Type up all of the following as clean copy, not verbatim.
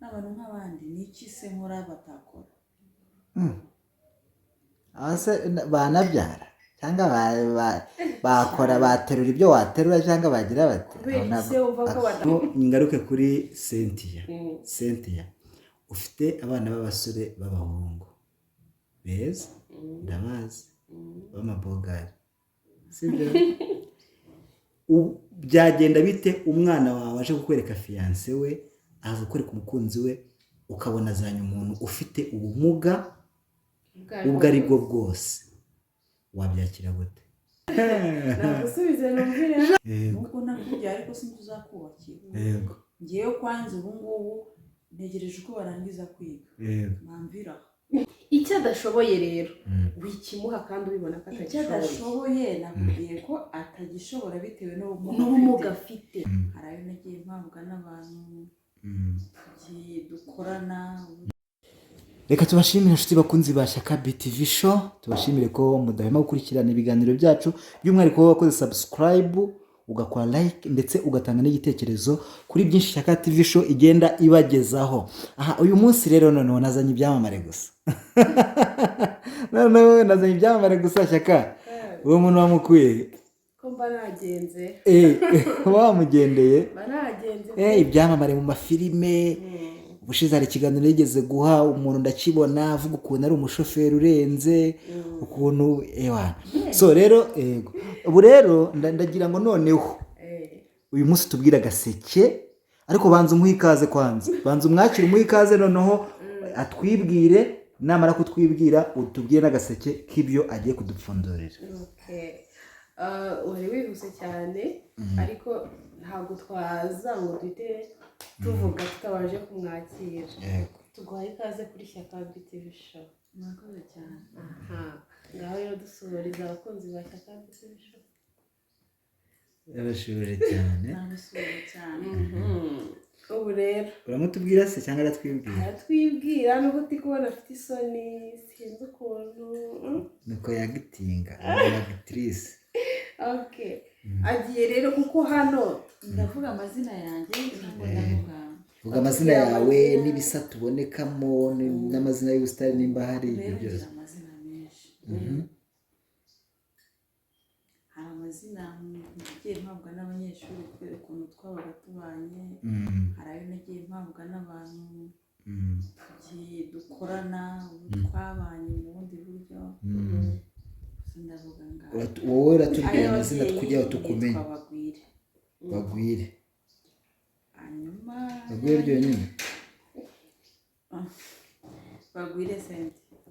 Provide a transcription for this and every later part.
n'abantu nk'abandi n'iki se nkora batakora ase banabyara cyangwa bakora baterura ibyo waterura cyangwa bagira bati ngaruke kuri Cynthia ufite abana b'abasore b'abahungu beza ndabazi b'amabogari sibyo byagenda bite umwana wawe aje kukwereka fiance we aza kukwereka umukunzi we ukabona azanye umuntu ufite ubumuga ubwo ari bwo bwose wabyakira gute? nagusubize numvire nuko nakujya ariko sinzakubakira yego ngiye kwanza ubu ngubu ntegereje uko barangiza kwiga mpamvira icyo adashoboye rero wikimuha kandi ubibona ko icyo adashoboye nakubwiye ko atagishobora bitewe n'ubumuga afite hari ayo nagiye mpabwa n'abantu dukorana. Reka tubashimire inshuti bakunzi ba Shyaka BTV show, tubashimire ko mudahema gukurikirana ibiganiro byacu, by'umwihariko ko wakoze subscribe ugakora like ndetse ugatanga n'igitekerezo kuri byinshi Shyaka TV show igenda ibagezaho. Aha uyu munsi rero noneho nazanye ibyamamare gusa noneho nazanye ibyamamare gusa Shyaka, uwo muntu wamukuye ko mba nagenze wamugendeye banagenze ibyamamare mu mafilime. Ubushize hari ikiganiro yigeze guha umuntu ndakibona avuga ukuntu ari umushoferi urenze ukuntu so rero ubu rero ndagira ngo noneho uyu munsi tubwira Gaseke, ariko banza umuhe ikaze kwanza, banza umwakire umuhe ikaze noneho atwibwire, namara kutwibwira utubwire n'Agaseke k'ibyo agiye kudupfundurira. wari wihuse cyane ariko ntabwo twaza ngo duhite tuvuga tutabaje kumwakira. Tuguhaye ikaze kuri Shyaka BTV show. Murakoze cyane. Ngaho rero dusuhuriza abakunzi ba Shyaka BTV show. Yabashuje cyane. Nabasuye cyane. Ubu rero uramutubwira se cyangwa aratwibwira? Aratwibwira nubwo uti kubona afite isoni sinzi ukuntu nuko yagitinga actrice. Okay. Agiye rero kuko hano ndavuga amazina yanjye cyangwa ndavuga vuga amazina yawe n'ibisata ubonekamo n'amazina y'ubusitani nimba hari ibyo byose. Amazina menshi. Hari amazina nagiye mpabwa n'abanyeshuri kubera ukuntu twabaga tubanye, hari ayo nagiye mpabwa n'abantu dukorana twabanye mu bundi buryo. Ndavuga ngaho wowe uratubwira amazina kugira ngo tukumenye. Bagwire hanyuma Bagwire ryonyine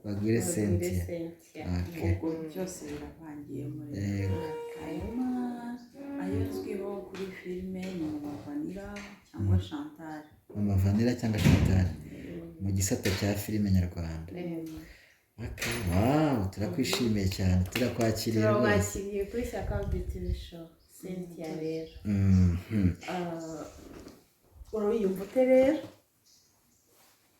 Bagwire Cynthia. ubwo byose biravangiye muri hanyuma ayo azwiho kuri filime ni Mama Vanilla cyangwa Chantal. Mama Vanilla cyangwa Chantal mu gisata cya filime nyarwanda. Wow, turakwishimiye cyane, turakwakiriye rwose. Turamwakiriye kuri Shyaka BTV show. Cynthia rero urabiyumva ute rero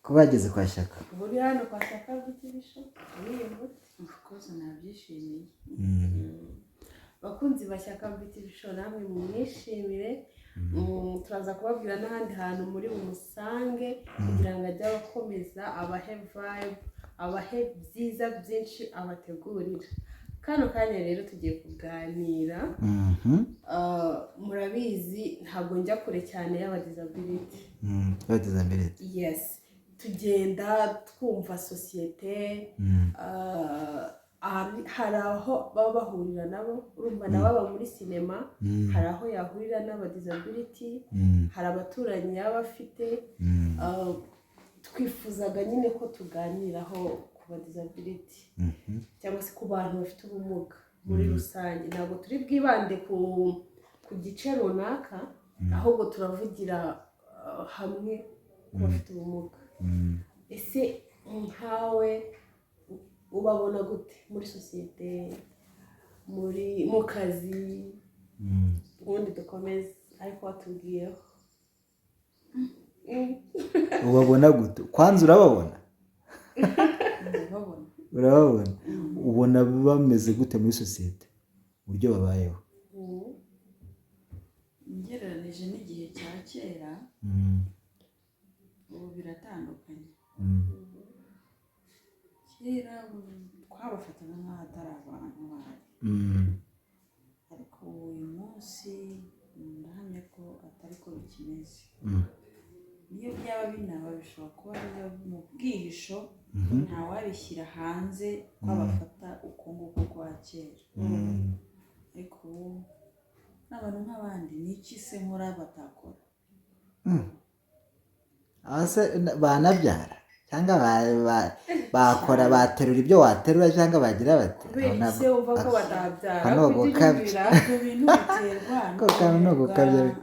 ko bageze kwa Shyaka? uri hano kwa Shyaka BTV show urabiyumva ute? Of course nabyishimiye. Bakunzi ba Shyaka BTV show namwe mwishimire. Turaza kubabwira n'ahandi hantu muri umusange kugira ngo ajye akomeza abahe vibe, abahe byiza byinshi abategurira. Kano kanya rero tugiye kuganira. Murabizi ntabwo njya kure cyane y'aba disability. Yes, tugenda twumva societe, hari aho baba bahurira nabo, urumva na baba muri sinema, hari aho yahurira n'aba disability, hari abaturanyi yaba afite. Twifuzaga nyine ko tuganiraho ku ba disability cyangwa se ku bantu bafite ubumuga muri rusange. Ntabwo turi bwibande ku gice runaka, ahubwo turavugira hamwe ku bafite ubumuga. Ese nkawe ubabona gute muri societe, mu kazi? Ubundi dukomeze ariko watubwiyeho. Ubabona gute? Kwanza urababona? Urababona? Ubona bameze gute muri societe uburyo babayeho? Ngereranije n'igihe cya kera ubu biratandukanye. Kera twabafataga nk'aho atari abantu bahari, ariko uyu munsi ndahamya ko atari ko bikimeze. Niyo byaba binaba bishobora kuba biba mu bwihisho, ntawabishyira hanze twabafata uko nguko kwa kera. Ariko ubu n'abantu nk'abandi ni iki se nkora batakora? Banabyara cyangwa bakora baterura ibyo waterura cyangwa bagira bati kubera ise wumva ko batabyara ibintu biterwa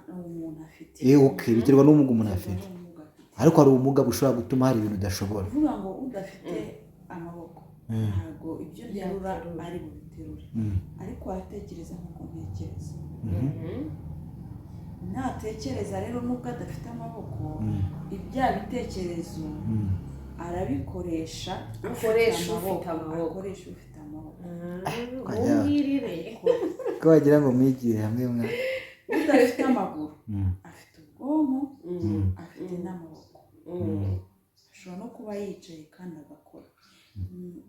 n'umuntu afite. biterwa n'ubumuga umuntu afite, ariko hari ubumuga bushobora gutuma hari ibintu udashobora. uvuga ngo udafite amaboko ntabwo ibyo nterura ari bubiterure, ariko aratekereza nk'uko ntekereza. natekereza rero nubwo adafite amaboko, ibya bitekerezo arabikoresha akoresha ufite amaboko. Mumbwirire ko wagira ngo mwigire hamwe udafite amaguru afite ubwonko, afite n'amaboko, ashobora no kuba yicaye kandi agakora.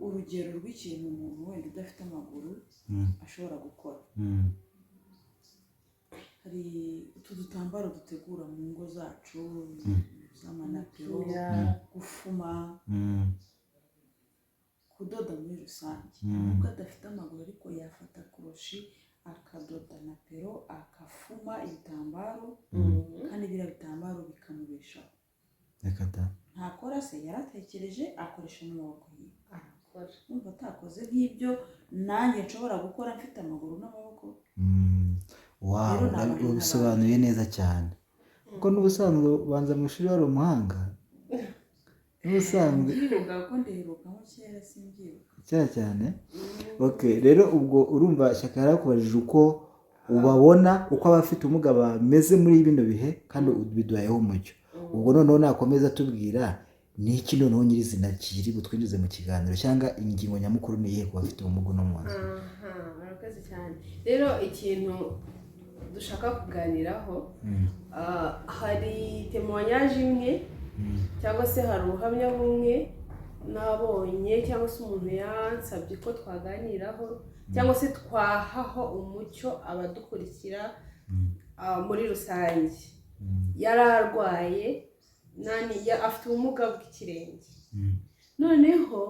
urugero rw'ikintu umuntu wenda udafite amaguru ashobora gukora, hari utu dutambaro dutegura mu ngo zacu z'amanapiro, gufuma, kudoda muri rusange. nubwo adafite amaguru ariko yafata koroshi akadoda napero, akafuma ibitambaro, kandi biriya bitambaro bikamubeshaho. ntakora se, yaratekereje akoresha n'amaboko ye arakora. numva atakoze nk'ibyo nanjye nshobora gukora mfite amaguru n'amaboko. ubisobanuye neza cyane, kuko n'ubusanzwe ubanza mu ishuri wari umuhanga. n'ubusanzwe ndibuka ko ndihirukamo kera, simbyibuka kera cyane. rero ubwo urumva Shyaka yarakubajije uko ubabona, uko abafite ubumuga bameze muri bino bihe, kandi biduhayeho umucyo. ubwo noneho nakomeza atubwira ni iki noneho nyirizina kiri butwinjize mu kiganiro, cyangwa ingingo nyamukuru ni iyihe ku bafite ubumuga uno munsi? murakoze cyane. rero ikintu dushaka kuganiraho, hari temoyanyaje imwe cyangwa se hari ubuhamya bumwe nabonye, cyangwa se umuntu yansabye ko twaganiraho cyangwa se twahaho umucyo abadukurikira muri rusange. yari arwaye, afite ubumuga bw'ikirenge, noneho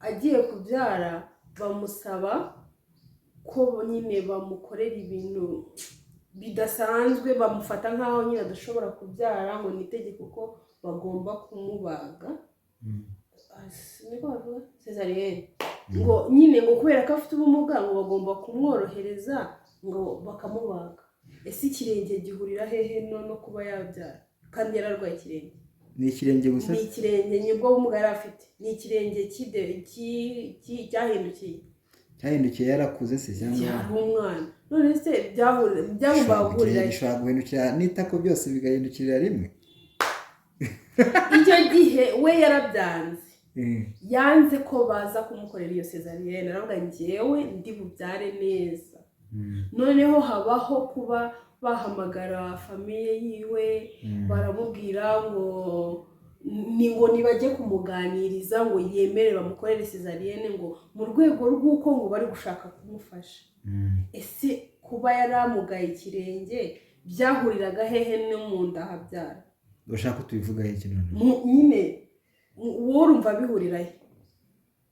agiye kubyara bamusaba ko nyine bamukorera ibintu bidasanzwe, bamufata nk'aho nyine adashobora kubyara, ngo ni itegeko ko bagomba kumubaga, niko bavuga cesarienne, ngo nyine ngo kubera ko afite ubumuga ngo bagomba kumworohereza ngo bakamubaga. ese ikirenge gihurira hehe no kuba yabyara kandi yararwaye ikirenge? ni ikirenge gusa? ni ikirenge nibwo bumuga yari afite, ni ikirenge cyahindukiye yarakuze se cyangwa yari umwana? none se byagombaga guhurira gishobora guhindukira n'itako, byose bigahindukirira rimwe. icyo gihe we yarabyanze, yanze ko baza kumukorera iyo cesarienne. aravuga njyewe ndi bubyare neza. noneho habaho kuba bahamagara famiye yiwe, baramubwira ngo nibajye kumuganiriza ngo yemere bamukorere cesarienne, ngo mu rwego rw'uko ngo bari gushaka kumufasha. ese kuba yaramugaye ikirenge byahuriraga hehe no mu nda habyara? bashaka tubivugaho iki none? nyine wowe urumva bihurira he?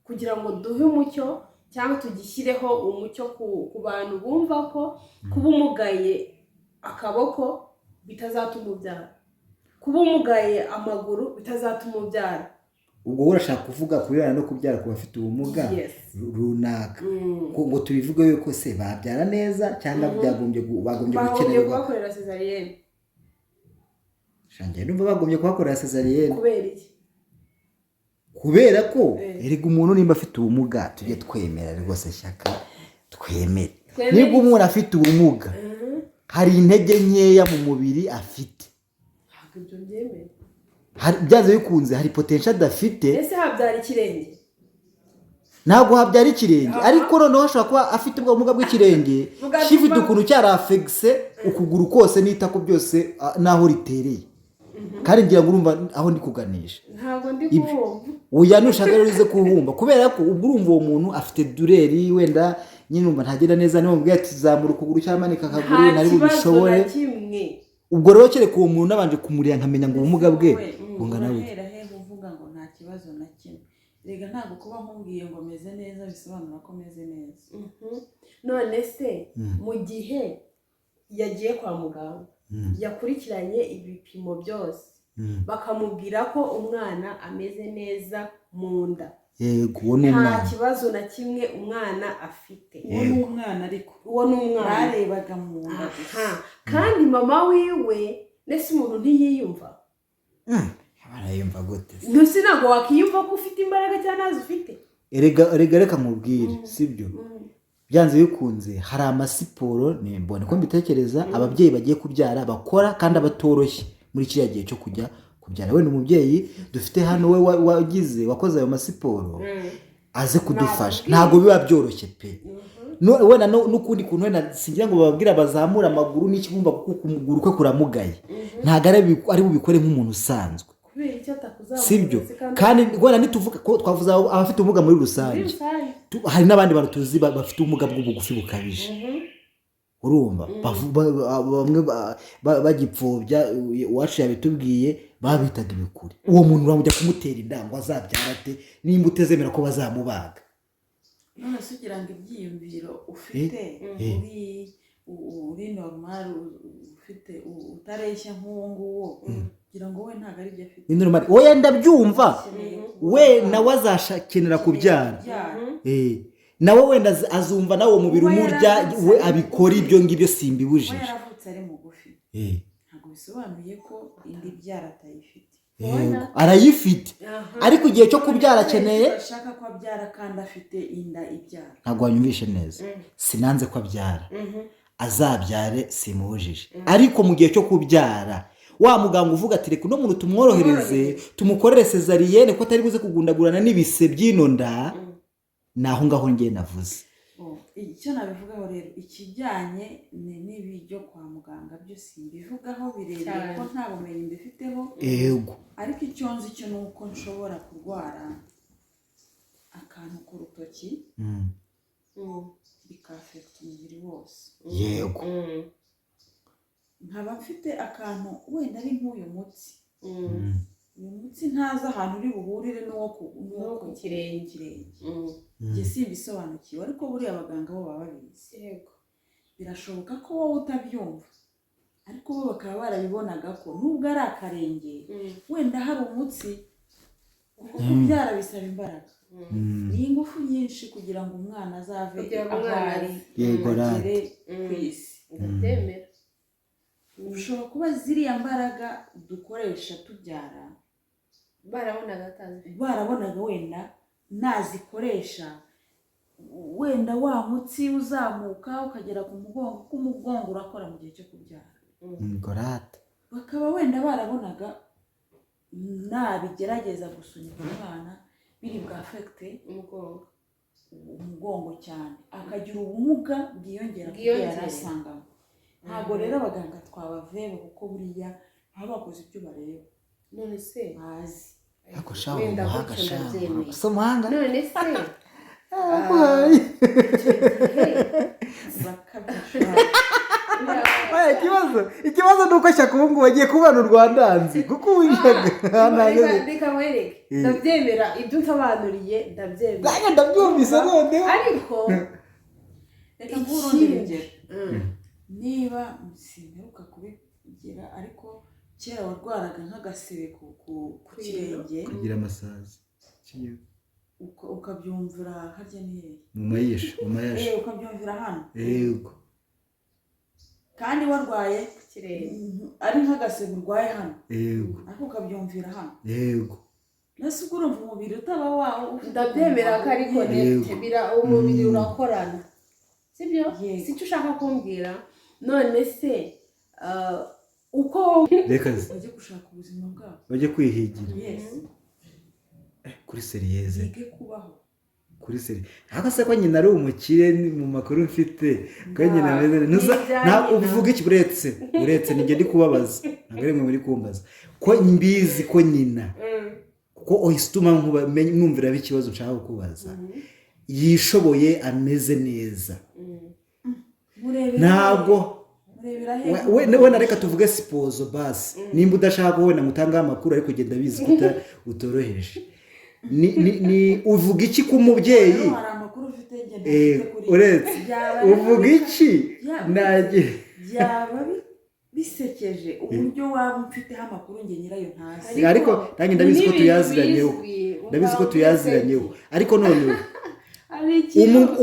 kugira ngo duhe umucyo cyangwa tugishyireho umucyo ku bantu bumva ko kuba umugaye akaboko bitazatuma ubyara, kuba umugaye amaguru bitazatuma ubyara. ubwo urashaka kuvuga ku birebana no kubyara ku bafite ubumuga runaka, ngo tubivuge yuko se babyara neza cyangwa bagombye gukenerwa kubakorera cesarienne? shangiye numva bagombye kubakorera cesarienne. kubera iki? kubera ko erega umuntu nimba afite ubumuga tujye twemera rwose Shyaka, twemere niba umuntu afite ubumuga hari intege nkeya mu mubiri afite, ntabwo ibyo byemera. byanze bikunze hari potential adafite. ese habyara ikirenge? ntabwo habyara ikirenge, ariko noneho ashobora kuba afite ubumuga bw'ikirenge gifite ukuntu cyarafegise ukuguru kose n'itako byose naho ritereye. kandi ngira ngo urumva aho ndi kuganisha ntabwo ndi kuwumva oya nushaka rero uze kuwumva kubera ko ubwo urumva uwo muntu afite dureri wenda nyine umva ntagenda neza niyo mubwiye ati zamura ukuguru cyangwa manika akaguru ntari bubishobore ubwo rero kereka uwo muntu nabanje kumurira nkamenya ngo ubumuga bwe bungana bute uvuga ngo nta kibazo na kimwe rega ntabwo kuba nkubwiye ngo meze neza bisobanura ko meze neza none se mu gihe yagiye kwa muganga yakurikiranye ibipimo byose bakamubwira ko umwana ameze neza mu nda yego uwo ni umwana nta kibazo na kimwe umwana afite uwo ni umwana ariko uwo ni umwana barebaga mu nda kandi mama wiwe ndetse umuntu ntiyiyumva barayumva gute ntusi ntabwo wakiyumva ko ufite imbaraga cyangwa ntazo ufite erega reka nkubwire sibyo byanze bikunze hari amasiporo mbone ko mbitekereza ababyeyi bagiye kubyara bakora kandi abatoroshye muri kiriya gihe cyo kujya kubyara wenda umubyeyi dufite hano we wakoze ayo masiporo aze kudufasha ntabwo biba byoroshye pe wenda n'ukundi kuntu wenda singira ngo bababwira bazamura amaguru n'ikibumba kuko ukuguru kwe kuramugaye ntabwo ari bubikore nk'umuntu usanzwe sibyo kandi wenda nituvuga ko twavuze abafite ubumuga muri rusange hari n'abandi bantu tuzi bafite ubumuga bw'ubugufi bukabije urumva bamwe bagipfobya uwacu yabitubwiye babitaga ibikuri uwo muntu uramujya kumutera inda ngo azabyara ate nimba utezemera ko bazamubaga none se ugira ngo ibyiyumviro ufite uri normal ufite utareshya nk'uwo nguwo kugira ngo we ntabwo ari byo afite ni normal oya ndabyumva we nawe azashakenera kubyara nawe wenda azumva nawe umubiri umurya we abikora ibyo ngibyo simbibujije we yaravutse ari mugufi ntabwo bisobanuye ko indi byara atayifite arayifite ariko igihe cyo kubyara akeneye ashaka ko abyara kandi afite inda ibyara ntabwo wanyumvishe neza sinanze ko abyara azabyare simubujije ariko mu gihe cyo kubyara wa muganga uvuga ati reka uno muntu tumworohereze tumukorere cesariyene ko atari buze kugundagurana n'ibise by'ino nda naho ngaho ngiye navuze icyo nabivugaho rero ikijyanye n'ibyo kwa muganga byo simbivugaho birebire ko nta bumenyi mbifiteho yego ariko icyo nzi cyo ni uko nshobora kurwara akantu ku rutoki bikafekita umubiri wose yego nkaba mfite akantu wenda ari nk'uyu mutsi uyu mutsi ntazi ahantu uri buhurire n'uwo ku kirenge njye simbisobanukiwe ariko buriya abaganga bo baba babizi birashoboka ko wowe utabyumva ariko bo bakaba barabibonaga ko nubwo ari akarenge wenda hari umutsi kuko kubyara bisaba imbaraga ni ingufu nyinshi kugira ngo umwana azave aho ari agere ku isi ndabyemera ushobora kuba ziriya mbaraga dukoresha tubyara barabonaga wenda nazikoresha wenda wa mutsi uzamuka ukagera ku mugongo kuko umugongo urakora mu gihe cyo kubyara bakaba wenda barabonaga nabigerageza gusunika umwana biri bwafekite umugongo cyane akagira ubumuga bwiyongera kuko yari asangamo ntabwo rero abaganga twabaveba kuko buriya baba bakoze ibyo bareba none se bazi ariko shaho umuhanga shaho so umuhanga none se ikibazo ni uko ashaka ubu ngubu bagiye kubana u Rwanda nzi kuko uwinjaga reka mwereke ndabyemera ibyo unsobanuriye ndabyemera nanjye ndabyumvise noneho ariko reka nk'urundi rugero niba simperuka kubigira ariko kera warwaraga nk'agasebe ku kirenge kugira amasazi ukabyumvira harya n'ihehe mu mayasha ukabyumvira hano yego kandi warwaye ari nk'agasebe urwaye hano yego ariko ukabyumvira hano yego nasi ubwo urumva umubiri utaba wawo ndabyemera ko ariko umubiri urakorana sibyo si cyo ushaka kumbwira none se uko reka bajye gushaka ubuzima bwabo bajye kwihigira yes kuri seriyeze bige kubaho kuri seri ariko se ko nyina ari umukire mu makuru mfite ko nyina ameze nta uvuga iki uretse nige ndi kubabaza ntabwo ari mwe muri kumbaza ko mbizi ko nyina kuko ohistuma mwumvira ikibazo nshaka kukubaza yishoboye ameze neza ntabwo we reka tuvuge sipozo basi nimba udashaka wenda mutangaho amakuru ariko genda bizi ko utoroheje ni uvuga iki ku mubyeyi uretse uvuga iki byaba bisekeje uburyo waba mfiteho amakuru njye nyirayo ntazi ariko nanjye ndabizi ko tuyaziranyeho ariko none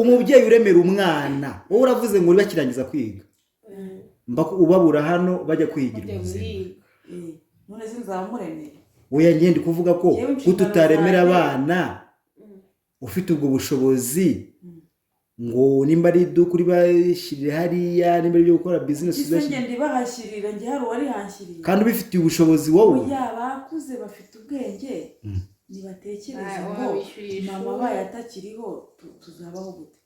umubyeyi uremera umwana wowe uravuze ngo bakirangiza kwiga ubabura hano bajya kwigira ubuzima none sinzamuremera oya ngende kuvuga ko tutaremera abana ufite ubwo bushobozi ngo nimba ari iduka uri bashyirire hariya nimba ari ibyo gukora bizinesi ngende bahashyirira njye hari uwari hanshyiriye kandi ubifitiye ubushobozi wowe bakuze bafite ubwenge nibatekereze ngo mama abaye atakiriho tuzabaho gute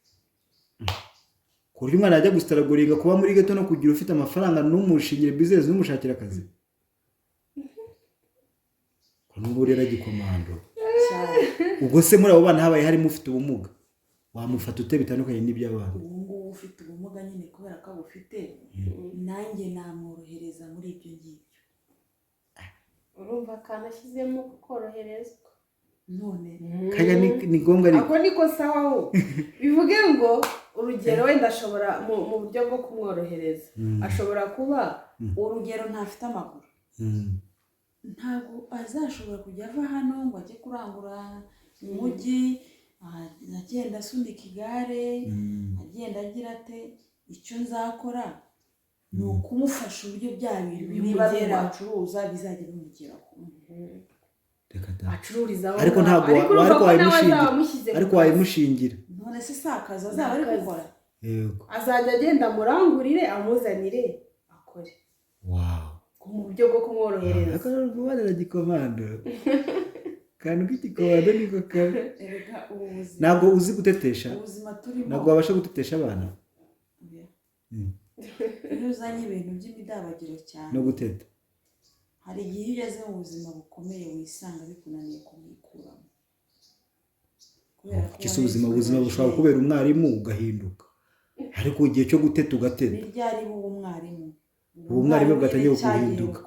ku buryo umwana yajya gusitaragoringa kuba muri gato no kugira ufite amafaranga n'umushingire bizinesi n'umushakira akazi n'ubu rero agikomando ubwo se muri abo bana habaye harimo ufite ubumuga wamufata ute bitandukanye n'iby'abana ubu ngubu ufite ubumuga nyine kubera ko abufite nanjye namworohereza muri ibyo ngibyo urumva kanashyizemo kukoroherezwa none kaya ni ngombwa ariko ako niko sawa ho bivuge ngo urugero wenda ashobora mu buryo bwo kumworohereza ashobora kuba urugero ntafite amaguru ntabwo azashobora kujya ava hano ngo ajye kurangura umujyi agenda asunika igare agenda agira ate icyo nzakora ni ukumufasha uburyo bya bintu niba acuruza bizajya bimugeraho acururizaho ariko ntabwo ariko wayimushingira none se si akazi azaba ari gukora azajya agenda amurangurire amuzanire akore mu buryo bwo kumworohereza akarora kubanira gikomando kandi k'igikomando niko kabi ntabwo uzi gutetesha ntabwo wabasha gutetesha abana iyo uzanye ibintu by'imidabagiro cyane no guteta hari igihe iyo ugeze mu buzima bukomeye wisanga bikunaniye kumwikuramo kisi ubuzima bushobora kubera umwarimu ugahinduka ariko igihe cyo guteta ugateta ni ryari buba umwarimu ubu mwarimu bwatangiye guhinduka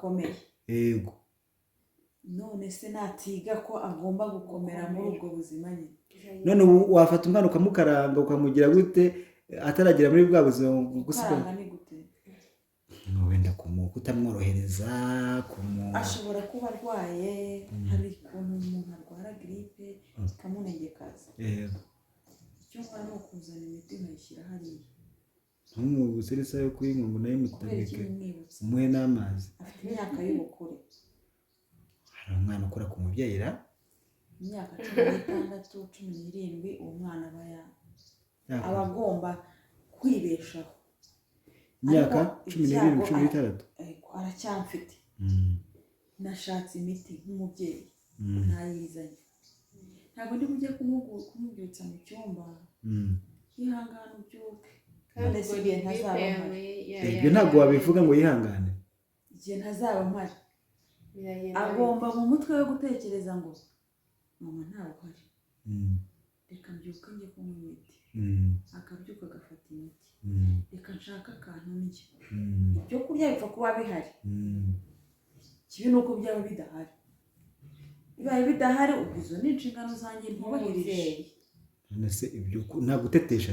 yego none se natiga ko agomba gukomera muri ubwo buzima nyine none ubu wafata umwana ukamukaranga ukamugira gute ataragera muri bwa buzima gukaranga ni gute wenda kutamworohereza ashobora kuba arwaye hari ukuntu umuntu arwara giripe ikamunegekaza icyo nkora ni ukuzana imiti nkayishyira hariya nk'umubuserisa yo kuyinywa ngo nayo mutabike umuhe n'amazi afite imyaka y'ubukure hari umwana ukora ku mubyeyi imyaka 16 17 uwo mwana aba agomba kwibeshaho imyaka 17 16 aracyamfite nashatse imiti nk'umubyeyi ntayizanye ntabwo ndi bujye kumubyutsa mu cyumba yihangana ubyuke kandi igihe ntazaba mpari ibyo ntabwo wabivuga ngo yihangane igihe ntazaba mpari agomba mu mutwe we gutekereza ngo mama ntawe uhari reka mbyuke njye kunywa imiti akabyuka agafata imiti reka nshaka akantu ndya ibyo kurya bipfa kuba bihari kibi ni uko byaba bidahari bibaye bidahari ubwo izo ni inshingano zanjye ntubahirije none se ibyo nta gutetesha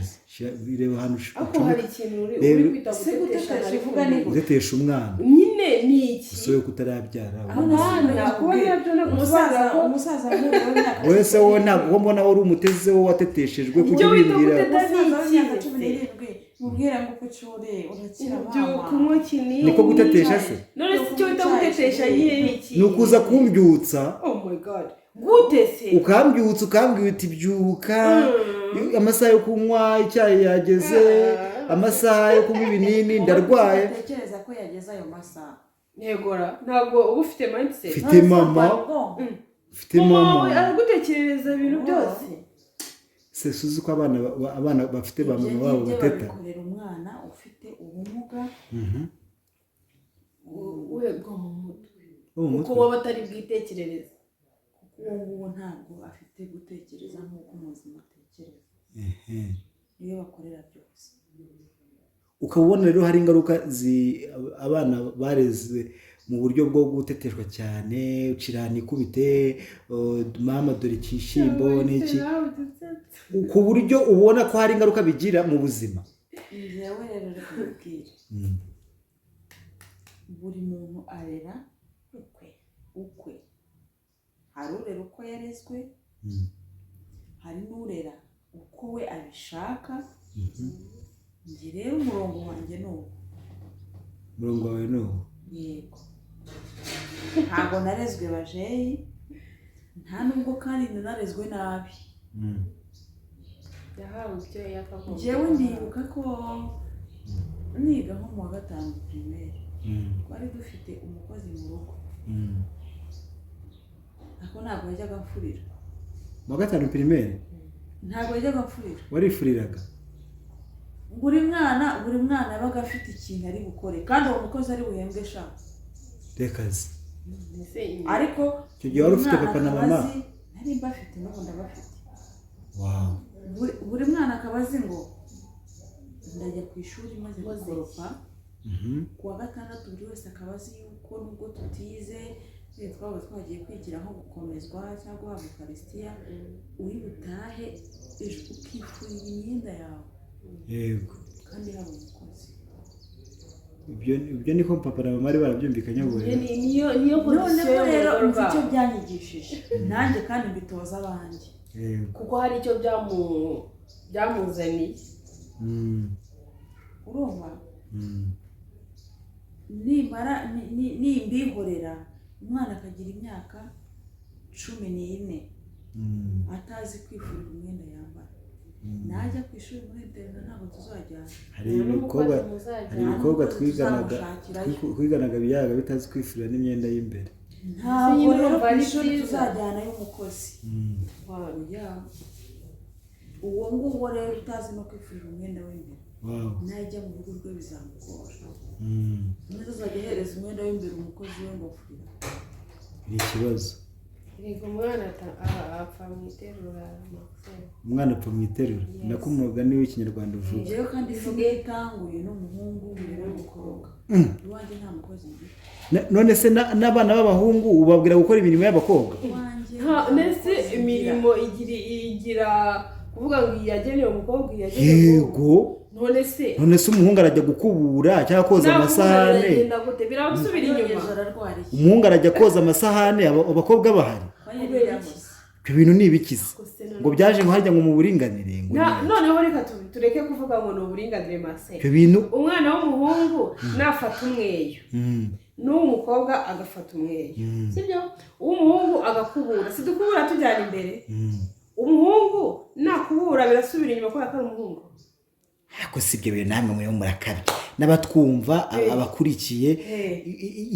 bireba hano ariko hari ikintu uri kwita gutetesha bivuga ni gutetesha umwana nyine ni iki usoye kutarabyara abana kuba nabyo no umusaza muri wese wowe ntabwo mbona wari umuteze wo wateteshejwe kujya bibwira mubwira ngo kucyure urakira mama niko gutetesha se none se cyo bita gutetesha nyine iki ni ukuza kumbyutsa oh my god gute se ukambyutsa ukambwira uti byuka amasaha yo kunywa icyayi yageze amasaha yo kunywa ibinini ndarwaye tekereza ko yageze ayo masaha negora ntabwo uba ufite mindset mfite mama aragutekerereza ibintu byose se suzi ko abana bafite ba mama babo bateta babikorera umwana ufite ubumuga bwo mu mutwe kuko baba batari bwitekerereze, kuko uwo nguwo ntabwo afite gutekereza nk'uko umuzima atekereza, niyo bakorera byose. ukaba ubona rero hari ingaruka abana bareze mu buryo bwo guteteshwa cyane, ucirana ikubite, mama dore ikishyimbo n'iki, ku buryo ubona ko hari ingaruka bigira mu buzima. Njyewe rero reka nkubwire, buri muntu arera ukwe, hari urera uko yarezwe, hari n'urera uko we abishaka. Njye rero umurongo wanjye ni uwo. Umurongo wawe ni uwo? Yego, ntabwo narezwe bajeyi, nta nubwo kandi narezwe nabi. yahawe ibyo yakavuga. Njyewe ndibuka ko niga nko mu wa 5 primaire, twari dufite umukozi mu rugo, ariko ntabwo yajyaga amfurira. Mu wa 5 primaire? Ntabwo yajyaga amfurira. Warifuriraga? buri mwana yabaga afite ikintu ari bukore, kandi uwo mukozi ari buhembwe shaka rekazi. Ariko icyo gihe wari ufite papa na mama? nari mbafite n'ubu ndabafite. Wow. Buri mwana akaba azi ngo ndajya ku ishuri maze gukoropa. Ku wa 6 buri wese akaba azi yuko nubwo tutize twaba twagiye kwigira nko gukomezwa cyangwa guhabwa Eucharistia, uri butahe ukifurira imyenda yawe. Yego. Kandi hari umukozi. Ibyo niko papa na mama bari barabyumvikanye ngo niyo position rero icyo byanyigishije nanjye kandi mbitoza abandi. Kuko hari icyo byamuzaniye. Urumva? Nimbihorera umwana akagira imyaka 14 atazi kwifurira umwenda yambara, najya ku ishuri muri internet ntabwo tuzajyana. Hari ibikobwa twiganaga biyaga bitazi kwifurira n'imyenda y'imbere. Ntabwo rero ku ishuri tuzajyana y'umukozi. Uwo nguwo rero utazi no kwifurira umwenda w'imbere, najya mu rugo rwe bizamugora. Neza azajya ahereza umwenda w'imbere umukozi we ngo furira. Ni ikibazo. Yego, umwana apfa mu iterura. Umwana apfa mu iterura, nako umugani w'ikinyarwanda uvuga. Njyewe kandi ivuga itanguye n'umuhungu mbere n'umukobwa. Iwanjye nta mukozi ngira. None se n'abana b'abahungu ubabwira gukora imirimo y'abakobwa? Nese imirimo igira kuvuga ngo iyagenewe umukobwa iyagenewe. Yego. None se umuhungu arajya gukubura cyangwa koza amasahane? Birabusubira inyuma. Umuhungu arajya koza amasahane, abakobwa bahari? Ibyo bintu ni ibikiza ngo byaje ngo hajya ngo mu buringanire ngo noneho reka tureke kuvuga ngo ni uburinganire mase. Ibyo bintu umwana w'umuhungu nafata umweyo n'uw'umukobwa agafata umweyo, sibyo? Uw'umuhungu agakubura, si dukubura tujyana imbere. Umuhungu nakubura birasubira inyuma kubera ko ari umuhungu. Ako sibyo bintu namwe mwe murakabye. N'abatwumva abakurikiye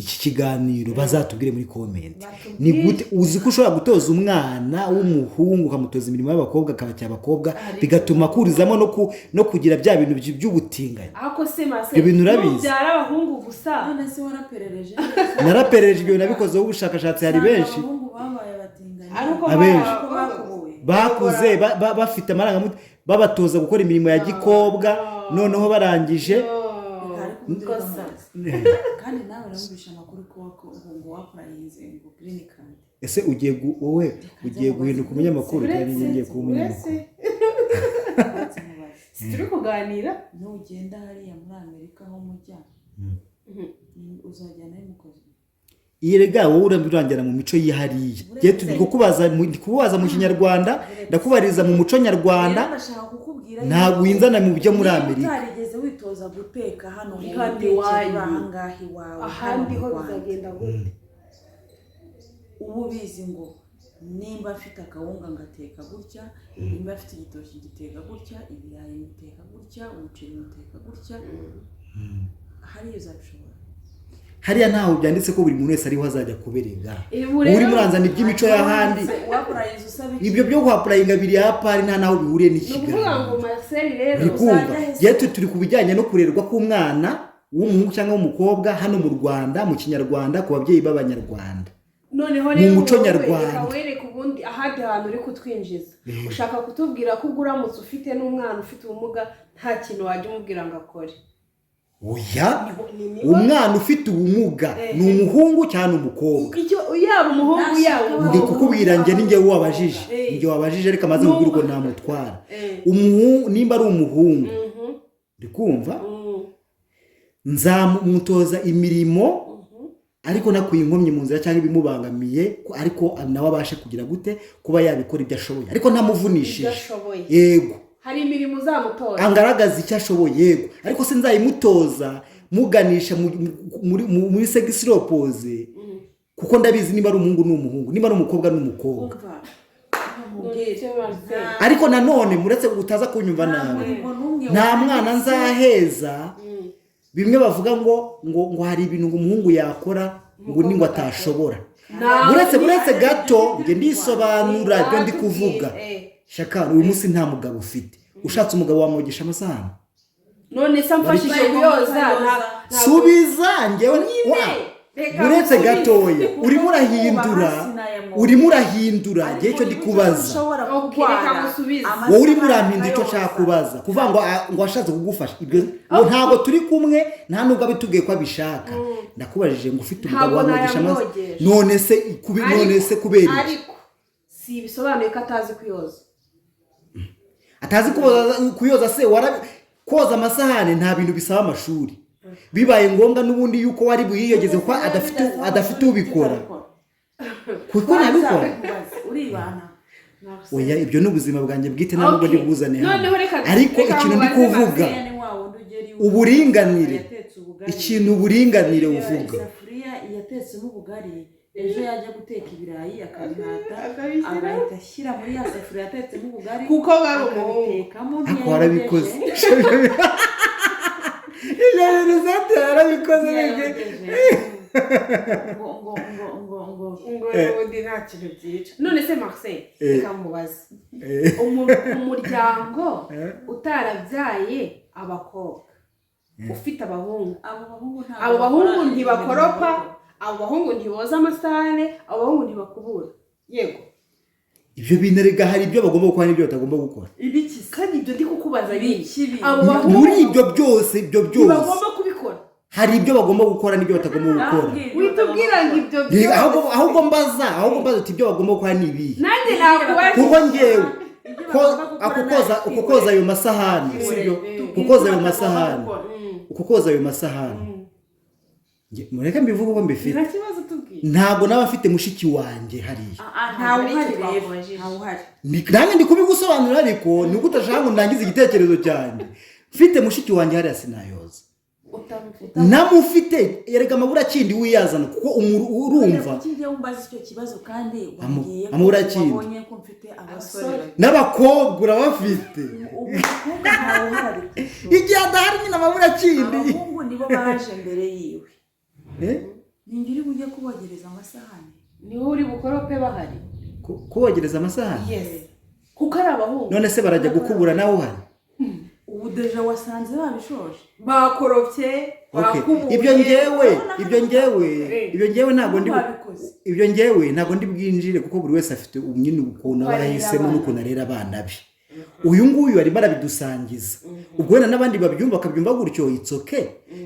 iki kiganiro bazatubwire muri comment. Ni gute uzi ko ushobora gutoza umwana w'umuhungu ukamutoza imirimo y'abakobwa akabacyaba abakobwa bigatuma kurizamo no kugira bya bintu by'ubutinganye? Ako se mase. Ibyo bintu urabizi. Byara abahungu gusa. None se waraperereje? Naraperereje ibyo nabikozeho ubushakashatsi, hari benshi. Abahungu babaye batinganye. Abenshi bakuze bafite amarangamutima babatoza gukora imirimo ya gikobwa, noneho barangije kandi nawe urumvisha amakuru ko ngo waprayinze ngo clinical. Ese ugiye guhinduka umunyamakuru kandi ngiye kuba umunyamakuru? Turi kuganira. Nugenda hariya muri Amerika aho mujya uzajyana y'umukozi. Yirega wowe urangira mu mico yihariye. Je turi kukubaza mu Kinyarwanda, ndakubariza mu muco nyarwanda. Ntabwo winzana mu byo muri Amerika. Utarigeze witoza guteka hano mu handi wahangahi wawe. Ahandi ho bizagenda gute? Ubu bizi ngo nimba afite akawunga ngateka gutya, nimba afite igitoki giteka gutya, ibirayi ngiteka gutya, umuceri ngiteka gutya. Hari uzabishobora. hariya ntaho byanditse ko buri muntu wese ariho azajya kuberega Ubu rero- uri muranzana iby'imico y'ahandi wapurayiza usaba iki? ibyo byo guhapurayinga biri ya pari nta naho bihuriye ni ukuvuga ngo n'ikiganiro Marcel rero uri kumva uzajya hese. yewe turi ku bijyanye no kurerwa k'umwana w'umuhungu cyangwa w'umukobwa hano mu Rwanda mu kinyarwanda ku babyeyi b'abanyarwanda noneho mu rero muco wowe nyarwanda. reka wereke ubundi ahandi hantu uri kutwinjiza ushaka kutubwira ko ubwo uramutse ufite n'umwana ufite ubumuga nta kintu wajya umubwira ngo akore oya Ni- umwana ufite ubumuga ni umuhungu cyangwa umukobwa icyo yaba umuhungu yaba ndi umukobwa. kukubwira njye ninjye wabajije Eh. njye wabajije reka maze mubwire uko namutwara Eh. umuhungu nimba ari umuhungu Mhm. ndi kumva Mhm. nzamutoza imirimo ariko nakuye inkomyi mu nzira cyangwa ibimubangamiye ariko nawe abashe kugira gute kuba yabikora ibyo ashoboye ariko Ibyo ntamuvunishije ashoboye yego hari imirimo uzamutora angaragaza icyo ashoboye yego ariko se nzayimutoza muganisha muri segisiropoze kuko ndabizi niba ari umuhungu ni umuhungu niba ari umukobwa ni umukobwa Umva, Icyo Marcel. ariko nanone muretse utaza kunyumva nabi murimo n'umwe nta mwana wanditse. nzaheza bimwe bavuga ngo hari ibintu ngo umuhungu yakora ngo ni ngo atashobora buretse gato njye ndisobanura ibyo ndi kuvuga shaka uyu munsi nta mugabo ufite ushatse umugabo wamwogesha amasahani none se amfashije kuyoza subiza njyewe buretse gatoya urimo urahindura igihe cyo ndi kubaza wowe urimo urampinda icyo nshaka kubaza kuvuga ngo washatse kugufasha ibyo ngo ntabwo turi kumwe nta nubwo abitubwiye ko abishaka ndakubajije ngo ufite umugabo wamwogesha amasahani none se kubera iki ariko si bisobanuye ko atazi kuyoza atazi kuyoza se koza amasahani nta bintu bisaba amashuri bibaye ngombwa n'ubundi yuko wari buyiyogeze kuko adafite ubikora kuko nabikora uribana oya ibyo ni ubuzima bwanjye bwite ntabwo ndi buzane hano ariko reka ikintu ndi kuvuga uburinganire ikintu uburinganire uvuga isafuriya yatetsemo ubugari ejo yajya guteka ibirayi akabihata agahita ashyira muri ya safuriya yatetsemo ubugari kuko bari umuhungu ako warabikoze ibyo bintu zatera yarabikoze ngo ubundi nta kintu byica none se Marcel reka mubaze umuryango utarabyaye abakobwa ufite abahungu abo bahungu ntibakoropa abo bahungu ntiboza amasahane abo bahungu ntibakubura yego ibyo bintu erega hari ibyo bagomba gukora n'ibyo batagomba gukora ibiki kandi ibyo ndi kukubaza Ibiki. abo bahungu muri ibyo byose ntibagomba kubikora hari ibyo bagomba gukora n'ibyo batagomba gukora witubwira ngo ibyo byose ahubwo mbaza uti ibyo bagomba gukora ni ibihe nanjye nakubaza kuko njyewe uko koza ayo masahani sibyo kukoza ayo masahani mureke mbivuge uko mbifite nta kibazo tubwiye ntabwo naba mfite mushiki wanjye hariya ntawe uhari rero ntawe uhari nanjye ndi kubigusobanurira ariko ni uko utashaka ngo ndangize igitekerezo cyanjye mfite mushiki wanjye hariya sinayoza namufite erega amabura kindi wiyazana kuko urumva ukijya umbaza icyo kibazo kandi amabura kindi wabonye ko mfite abasore n'abakobwa urabafite umukobwa ntawe uhari igihe adahari nyine amabura kindi abahungu nibo baje mbere yiwe ninjye uri bujye kubogereza amasahani niho uri bukorope bahari kubogereza amasahani kuko ari abahungu none se barajya gukubura nawe uhari ubu deja wasanze babishoje bakoropye bakubuye ibyo ngewe ntabwo ndi bwinjire kuko buri wese afite nyine ukuntu aba yahisemo n'ukuntu arera abana be uyu nguyu arimo arabidusangiza ubwo wenda n'abandi babyumva bakabyumva gutyo itsoke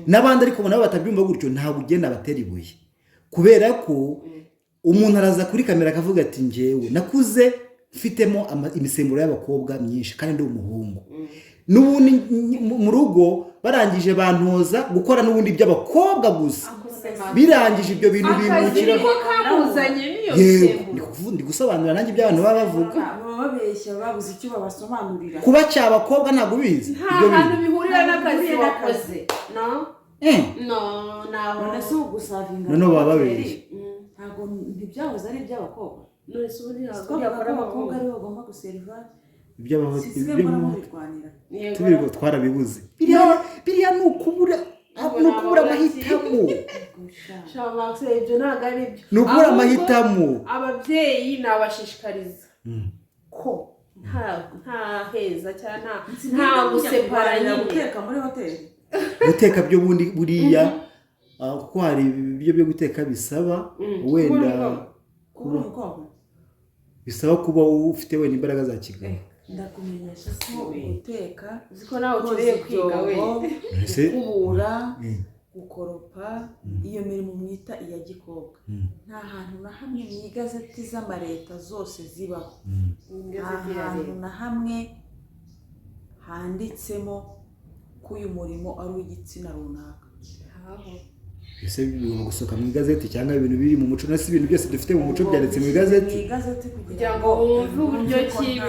n'abandi ariko nabo batabyumva gutyo ntabwo ugenda abatera ibuye kubera ko umuntu araza kuri kamera akavuga ati ngewe nakuze mfitemo imisemburo y'abakobwa myinshi kandi ndi umuhungu n'ubundi mu rugo barangije bantoza gukora n'ubundi by'abakobwa gusa birangije ibyo bintu bimukira ndi gusobanura nanjye ibyo abantu baba bavuga baba babeshya babuze icyo babasobanurira kuba cy'abakobwa ntabwo ubizi nta hantu bihurira n'akazi wakoze none si ugusavinga noneho baba babeshya ntabwo ntibyahoze ari iby'abakobwa none se ubundi ntabwo twakora abakobwa aribo bagomba guseriva ibyo sisibe mbona mubirwanira twarabibuze biriya ni ukubura ni ukubura amahitamo Max ibyo ntabwo ari byo ni ukubura amahitamo ababyeyi nabashishikariza ko nta heza cyangwa nta gusepara nyine guteka muri hoteli guteka byo bundi buriya kuko hari ibyo byo guteka bisaba wenda bisaba kuba ufite wenda imbaraga za kigali ndakumenyesha ko guteka uziko nawe ukeneye kwiga we kubura gukoropa iyo mirimo mwita iya gikobwa nta hantu na hamwe mu igazeti z'amareta zose zibaho nta hantu na hamwe handitsemo ko uyu murimo ari uw'igitsina runaka ese bigomba gusohoka mu igazeti cyangwa ibintu biri mu muco nasi ibintu byose dufite mu muco byanditse mu igazeti kugira ngo wumve uburyo kibi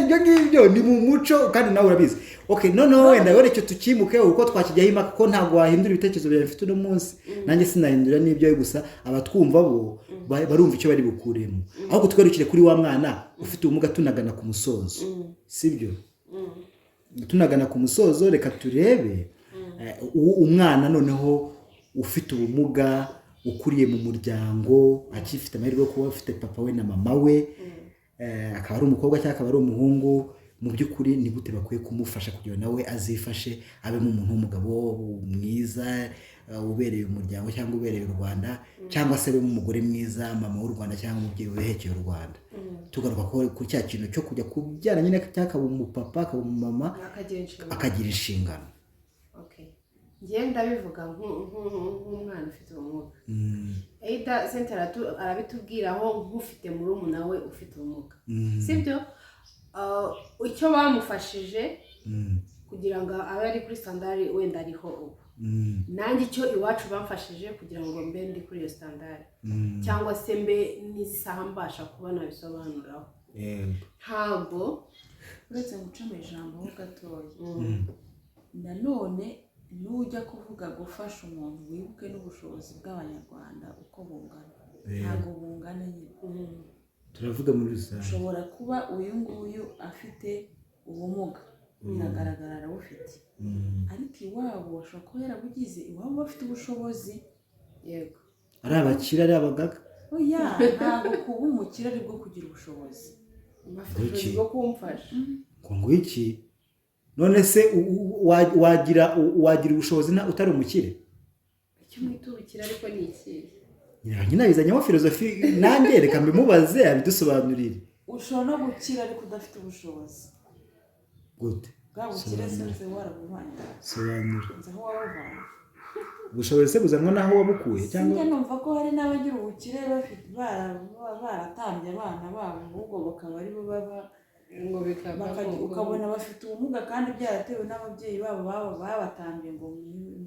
ibyo ngibyo ni mu muco kandi nawe urabizi okay noneho wenda rero icyo tukimuke uko twakijyaho impaka ko ntabwo wahindura ibitekerezo byawe bifite uno munsi nanjye sinahindura n'ibyo gusa abatwumva bo barumva icyo bari bukuremo ahubwo twerukire kuri wa mwana ufite ubumuga tunagana ku musozo sibyo tunagana ku musozo reka turebe umwana noneho ufite ubumuga ukuriye mu muryango akifite amahirwe yo kuba afite papa we na mama we akaba ari umukobwa cyangwa akaba ari umuhungu mu by'ukuri ni gute bakwiye kumufasha kugira nawe azifashe abemo umuntu w'umugabo mwiza ubereye umuryango cyangwa ubereye u Rwanda cyangwa se abemo umugore mwiza mama w'u Rwanda cyangwa umubyeyi wehekeye u Rwanda tugaruka ku cya kintu cyo kujya kubyara nyine cyangwa akaba umupapa akaba umumama akagira inshingano ngiye ndabivuga nk'umwana ufite ubumuga Aida Center arabitubwiraho nk'ufite murumuna we ufite ubumuga sibyo icyo bamufashije kugira ngo abe ari kuri standard wenda ariho ubu nanjye icyo iwacu bamfashije kugira ngo mbe ndi kuri iyo standard cyangwa se mbe n'isaha mbasha kuba nabisobanuraho ntabwo uretse guca mu ijambo ho gatoya nanone nujya kuvuga gufasha umuntu wibuke n'ubushobozi bw'abanyarwanda uko bungana ntabwo bungana nyine turavuga muri rusange ushobora kuba uyu nguyu afite ubumuga biragaragara arawufite ariko iwabo bashobora kuba yarabugize iwabo bafite ubushobozi yego ari abakire ari abagaga oya ntabwo kuba umukire ari bwo kugira ubushobozi bafite ubushobozi bwo kumfasha ngo iki none se wagira ubushobozi utari umukire icyo mwita ubukire ariko ni ikihe nyine bizanyemo filozofi nanjye reka mbimubaze abidusobanurire ushobora no gukira ariko udafite ubushobozi gute bwa bukire sinzi warabuvanye sobanura nzi aho wabuvanye ubushobozi se buzanwa n'aho wabukuye cyangwa sinjya numva ko hari n'abagira ubukire bafite baratambye abana babo ahubwo bakaba ari bo baba ngo ukabona bafite ubumuga kandi byaratewe n'ababyeyi babo babatambye ngo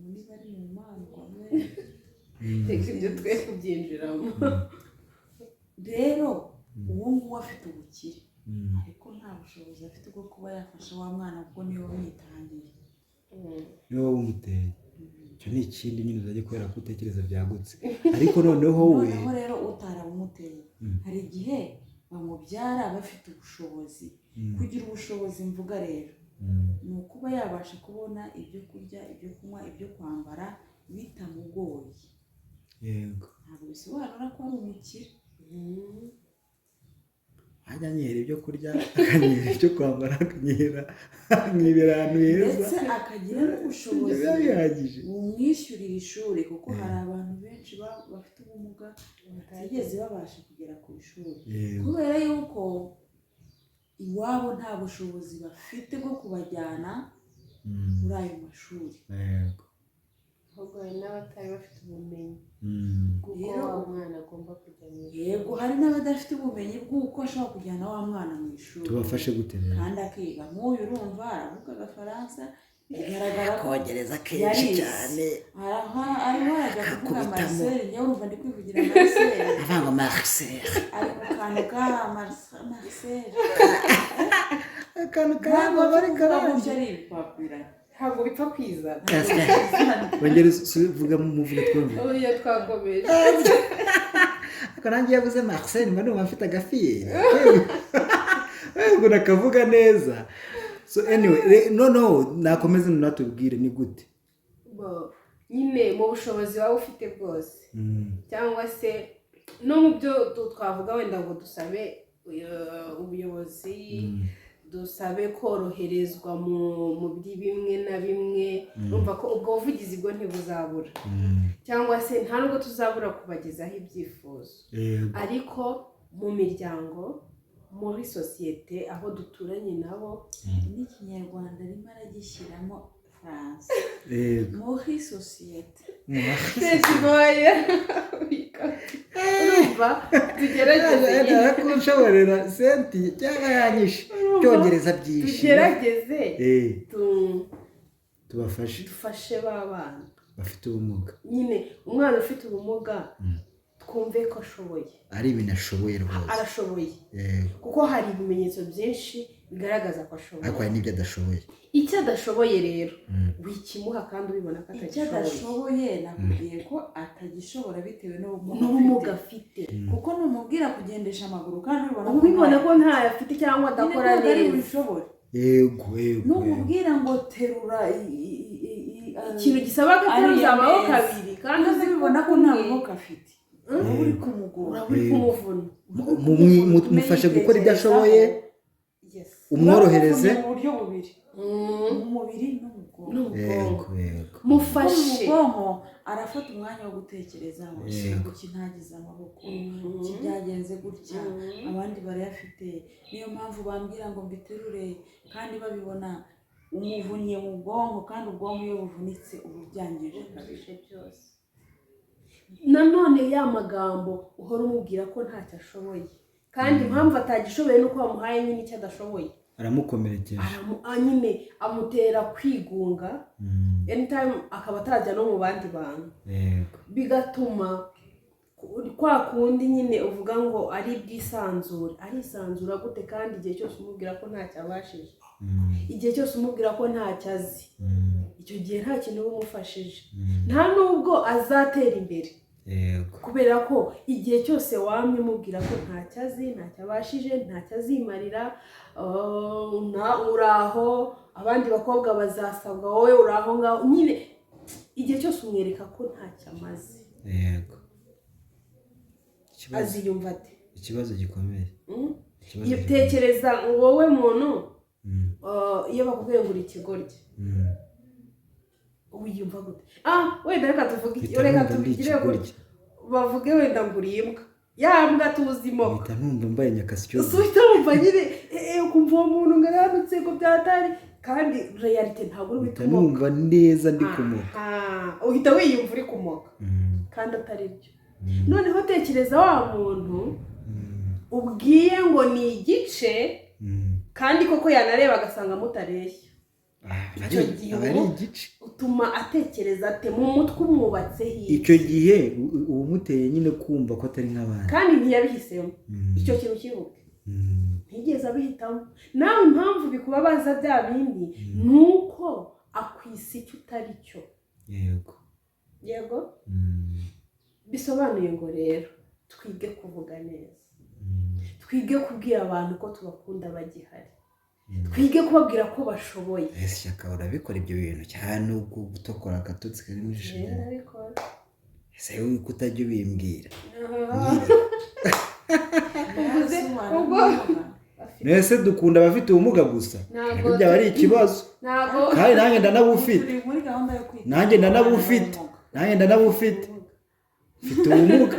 muri bari mu mana reka ibyo twe kubyinjiramo rero uwo nguwo afite ubukire ariko nta bushobozi afite bwo kuba yafasha wa mwana kuko niwe wamwitangiye niwe wamuteye icyo ni ikindi nyine uzajya kubera ko utekereza byagutse ariko noneho rero utarabumuteye hari igihe bamubyara bafite ubushobozi kugira ubushobozi mvuga rero ni ukuba yabasha kubona ibyo kurya ibyo kunywa ibyo kwambara bitamugoye yego ntabwo bisobanura ko ari umukire ajya anyera ibyo kurya akanyera ibyo kwambara akanyera nkibera ahantu heza ndetse akagira n'ubushobozi bumwishyurira ishuri kuko hari abantu benshi bafite ubumuga batigeze babasha kugera ku ishuri kubera yuko iwabo nta bushobozi bafite bwo kubajyana muri ayo mashuri ahubwo hari n'abatari bafite ubumenyi bw'uko wa mwana agomba kujya mu ishuri yego hari n'abadafite ubumenyi bw'uko ashobora kujyana wa mwana mu ishuri tubafashe gute kandi akiga nk'uyu urumva aravuga agafaransa bigaragara ko akongereza kenshi cyane arimo arajya kuvuga Marcel njyewe urumva ndi kwivugira Marcel avanga Marcel ari mu kantu ka Marcel akantu karamba bari karanje ari ibipapuro ntabwo bipfa kwizana wongere uvuga muvuga twumve oya twakomeje akarangiye yavuze Marcel mba numva mfite agafiyeri ubwo nakavuga neza so anyway noneho nakomeze natubwire ni gute nyine mu bushobozi waba ufite bwose cyangwa se no mu byo twavuga wenda ngo dusabe ubuyobozi dusabe koroherezwa mu bimwe na bimwe numva ko ubwo buvugizi bwo ntibuzabura cyangwa se nta nubwo tuzabura kubagezaho ibyifuzo ariko mu miryango muri sosiyete aho duturanye nabo n'ikinyarwanda rimwe aragishyiramo France muri sosiyete urumva tugerageze nshoborera senti cyangwa yanyishe cyongereza byinshi tugerageze dufashe ba bana bafite ubumuga nyine umwana ufite ubumuga twumve ko ashoboye ari ibintu ashoboye rwose arashoboye kuko hari ibimenyetso byinshi bigaragaza ko ashoboye ariko hari n'ibyo adashoboye icyo adashoboye rero wikimuha kandi ubibona ko icyo adashoboye nakubwiye ko atagishobora bitewe n'ubumuga afite kuko numubwira kugendesha amaguru kandi ubibona ko ntayo afite cyangwa adakora neza yego numubwira ngo terura ikintu gisaba ko ateruza amaboko abiri kandi uzibona ko nta maboko afite uri kumugura uri kumuvuna mufashe gukora ibyo ashoboye umworohereze mu buryo bubiri mu mubiri no mu bwonko mufashe ubwonko arafata umwanya wo gutekereza kuki ntagize amaboko iki byagenze gutya abandi barayafite niyo mpamvu bambwira ngo mbiterure kandi babibona umuvunnye mu bwonko kandi ubwonko iyo buvunitse ubu byangije kabije byose nanone ya magambo uhora umubwira ko ntacyo ashoboye kandi impamvu atagishoboye nuko wamuhaye nyine icyo adashoboye aramukomerekeje nyine amutera kwigunga anytime akaba atajya no mu bandi bantu bigatuma kwa kundi nyine uvuga ngo ari bwisanzure arisanzura gute kandi igihe cyose umubwira ko ntacyo abashije igihe cyose umubwira ko ntacyo azi icyo gihe nta kintu uba umufashije nta nubwo azatera imbere kubera ko igihe cyose wamye umubwira ko ntacyo azi ntacyo abashije ntacyo azimarira uraho abandi bakobwa bazasabwa wowe uraho ngaho nyine igihe cyose umwereka ko ntacyo amaze aziyumva ate ikibazo gikomeye tekereza wowe muntu iyo bakubwiye ngo uri ikigoryi wiyumva gute wenda reka tuvugire gutya bavuge wenda ngo uri imbwa ya mbwa tuzimo uhita numva mbaye nyakasyo uhita wumva nyine ukumva uwo muntu ngo aramutse ngo byatari kandi realite ntabwo uri uhita numva neza ndi kumoka uhita wiyumva uri kumoka kandi atari byo noneho tekereza wa muntu ubwiye ngo ni igice kandi koko yanareba agasanga mutareshya icyo gihe utuma atekereza ate mu mutwe umwubatse hirya icyo gihe umuteye nyine kumva ko atari nk'abandi kandi ntiyabihisemo icyo kintu kibuke ntigeze abihitamo nawe impamvu bikubabaza bya bindi ni uko akwisa icyo utari cyo yego bisobanuye ngo rero twige kuvuga neza twige kubwira abantu ko tubakunda bagihari twige kubabwira ko bashoboye ese shyaka urabikora ibyo bintu cyane ubwo gutokora agatotsi kari muri jisho ese wowe kutajya ubimbwira nese dukunda abafite ubumuga gusa ntabwo byaba ari ikibazo kandi nanjye ndanabufite nanjye ndanabufite mfite ubumuga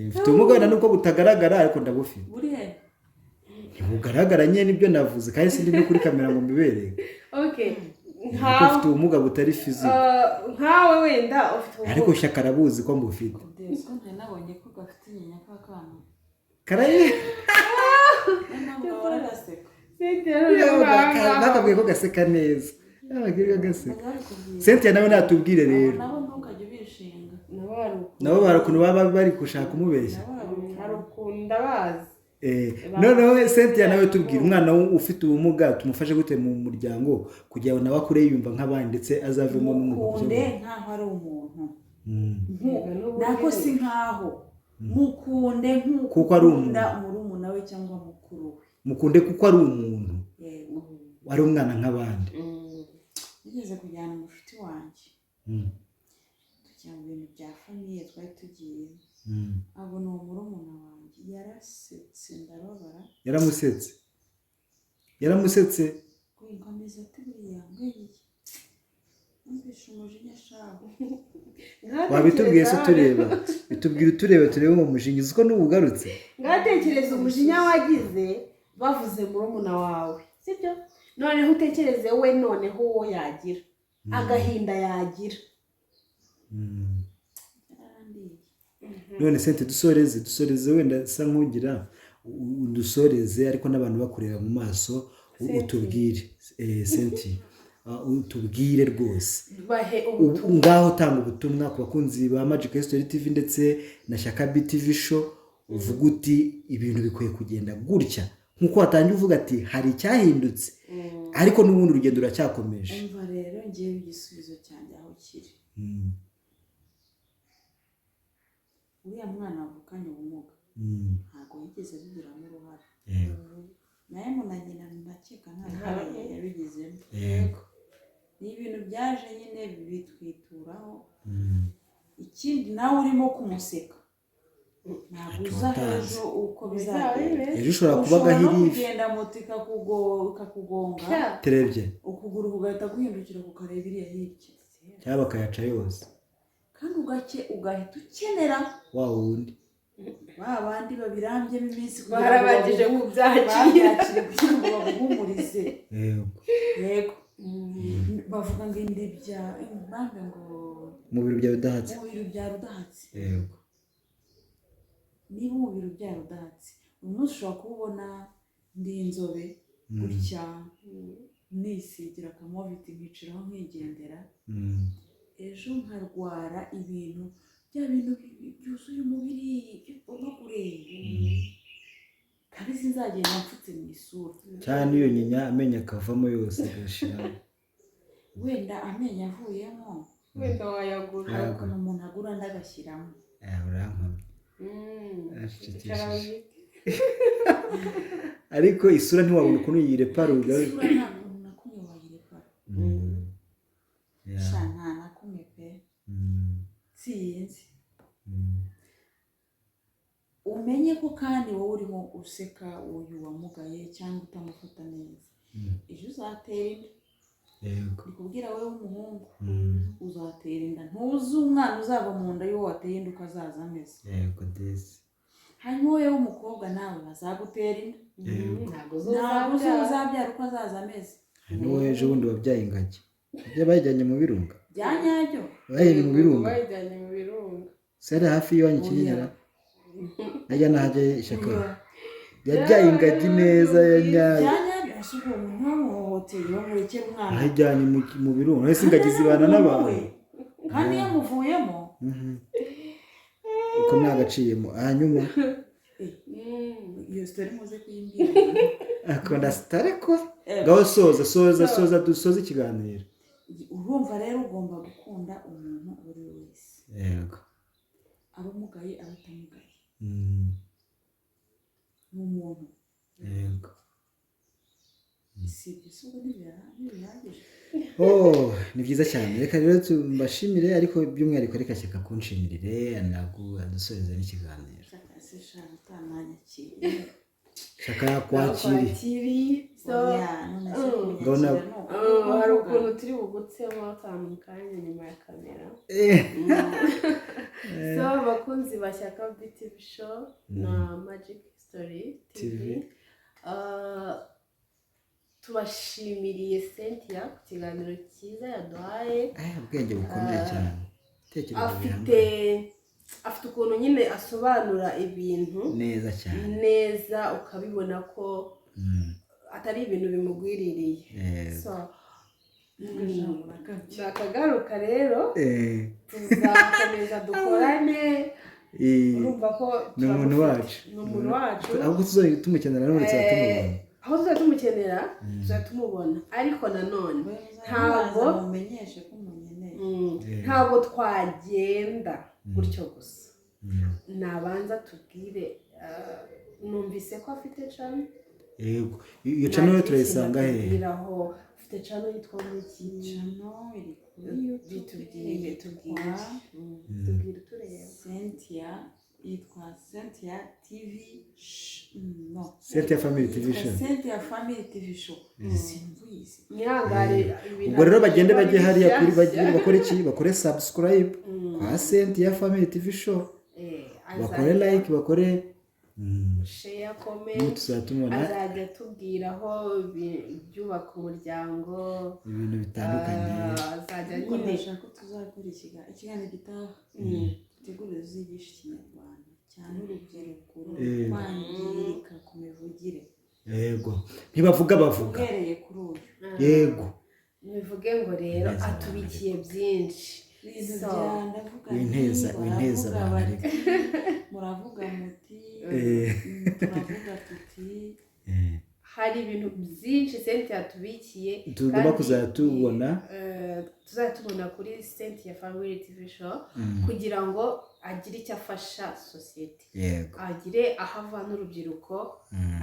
mfite ubumuga wenda nuko butagaragara ariko ndabufite ntibugaragara nyine nibyo navuze kandi sindi no kuri kamera ngo mbibereye nkuko ufite ubumuga butari fizike nkawe wenda ufite ubumuga ariko shyaka arabuzi ko mbufite nabonye ko gafite inyinya k'akana karaye bakabwiye ko gaseka neza Cynthia nawe natubwire rero nabo ntukajya ubishinga nabo barakuntu baba bari gushaka kumubeshya harukunda bazi noneho Cynthia nawe tubwire umwana ufite ubumuga tumufashe gute mu muryango kugira ngo nawe akure yumva nk'abandi ndetse azavemo n'umuntu nkaho ari umuntu nako si nkaho mukunde kuko ari umuntu murumuna we cyangwa mukuru we mukunde kuko ari umuntu wari umwana nk'abandi. nigeze kujyana umushuti wanjye tujya mu bintu bya famiye twari tugiye abona uwo murumuna wanjye yarasetse ndababara. Yaramusetse kwinkomeza ati buriya ngweye numvise umujinya ashaka. wabitubwiye se tureba bitubwira turebe mu mujinya uko n'ubugarutse. ngatekereza umujinya wagize bavuze murumuna wawe sibyo, noneho utekereze we noneho uwo yagira agahinda yagira. none sente dusoreze wenda sa nk'ugira udusoreze ariko n'abantu bakureba mu maso utubwire senti utubwire rwose ngaho tanga ubutumwa ku bakunzi ba Magic History TV ndetse na Shyaka BTV show uvuga uti ibintu bikwiye kugenda gutya nkuko watangiye uvuga ati hari icyahindutse ariko n'ubundi urugendo ruracyakomeje. umva rero ngiye igisubizo cyanjye aho kiri. uriya mwana wavukanye ubumuga ntabwo yigeze abigiramo uruhare. nawe na nyina ndakeka nta ruhare yabigizemo. ni ibintu byaje nyine bitwituraho. ikindi nawe urimo kumuseka ntabwo uza ejo uko bizagenda. ejo ushobora kuba gahiriye kugenda moto ikakugonga terebye ukuguru kugahita guhindukira kukareba iriya hirya cyangwa bakayaca yose kandi ugahita ukenera wa wundi ba bandi babirambyemo iminsi barabagije kubyakira kugira ngo baguhumurize. yego bavuga ngo indi bya impamvu ngo umubiri byawe udahatse. yego niba umubiri ubyara udahatse uyu munsi ushobora kubona ndi inzobe gutya nisigira akamoviti nkiciraho nkigendera ejo nkarwara ibintu bya bintu byuzuye umubiri by'ubugure kandi sinzagenda mfutse mu isura cyane iyo nyinya amenyo akavamo yose agashira wenda amenyo avuyemo wenda wayagura ariko umuntu agura ndagashyiramo urankomye ariko isura ntiwabona ukuntu yirepara ugaruka. isura nta muntu na kumwe wayirepara nta na kumwe pe sinzi. umenye ko kandi wowe urimo useka uyu wamugaye cyangwa utamufata neza ejo uzatera inda. ndikubwira wowe w'umuhungu uzatera inda ntuzi umwana uzava mu nda y'uwo wateye inda uko azaza ameze. hanyuma wowe w'umukobwa nawe bazagutera inda ntabwo uzabyara uko azaza ameze. wowe ejo bundi wabyaye ingagi ibyo bayijyanye mu birunga bya nyabyo bayijyanye mu birunga sare hafi y'iwanyu Kinyinya najya nahajya Shyaka yabyaye ingagi neza ya nyayo bya nyabyo asuka umuntu wamuhohoteye bamurekera umwana ayijyanye mu birunga wese ingagi zibana n'abantu kandi yamuvuyemo uko ntagaciyemo hanyuma iyo story muze kuyimbwira akunda sitare ko ngaho soza dusoza ikiganiro. urumva rero ugomba gukunda umuntu buri wese yego abamugaye abatamugaye ni umuntu yego si ibisugo ntibihagije. ni byiza cyane reka rero tumbashimire ariko by'umwihariko reka Shyaka kunshimirire adusoreze n'ikiganiro. Shyaka yakwakiri hari ukuntu turi bugutsemo akantu mu kanya nyuma ya kamera. so abakunzi ba Shyaka BTV show na Magic History TV tubashimiriye Cynthia ku kiganiro cyiza yaduhaye. ubwenge bukomeye cyane afite ukuntu nyine asobanura ibintu neza cyane neza ukabibona ko atari ibintu bimugwiririye. so nakagaruka rero tuzakomeza dukorane. urumva ko ni umuntu wacu ahubwo tuzajya tumukenera none tuzamubona aho tuzajya tumukenera tuzajya tumubona ariko nanone ntabwo twagenda gutyo gusa. nabanza tubwire numvise ko afite channel yego iyo channel rero turayisanga he ufite channel yitwa iki channel iri kuri YouTube tubwire tureba Cynthia yitwa Cynthia TV no Cynthia Family TV Show Cynthia Family TV Show simvuyizi mwihangare ubwo rero bagende bajye hariya kuri bagiye bakora iki bakore subscribe kwa Cynthia Family TV Show bakore like bakore share comment tuzatumona azajya tubwiraho ibyubaka umuryango ibintu bitandukanye azajya nyine nyine ndashaka ko tuzakora ikiganiro gitaha dutegure zigisha ikinyarwanda cyane urubyiruko kwangirika ku mivugire yego ntibavuga bavuga uhereye kuri uyu yego bivuge ngo rero atubikiye byinshi winteza abantu muravuga muti turavuga tuti hari ibintu byinshi Cynthia yatubikiye tugomba kuzatubona tuzatubona kuri Cynthia Family TV Show kugira ngo agire icyo afasha sosiyete yego agire aho avana urubyiruko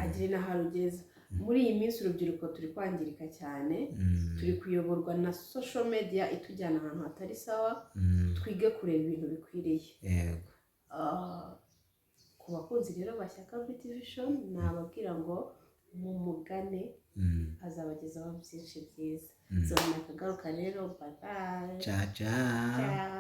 agire n'aho arugeza muri iyi minsi urubyiruko turi kwangirika cyane turi kuyoborwa na social media itujyana ahantu hatari sawa twige kureba ibintu bikwiriye yego ku bakunzi rero ba Shyaka TV Show nababwira ngo mumugane azabagezaho byinshi byiza so nakagaruka rero bye bye ciao ciao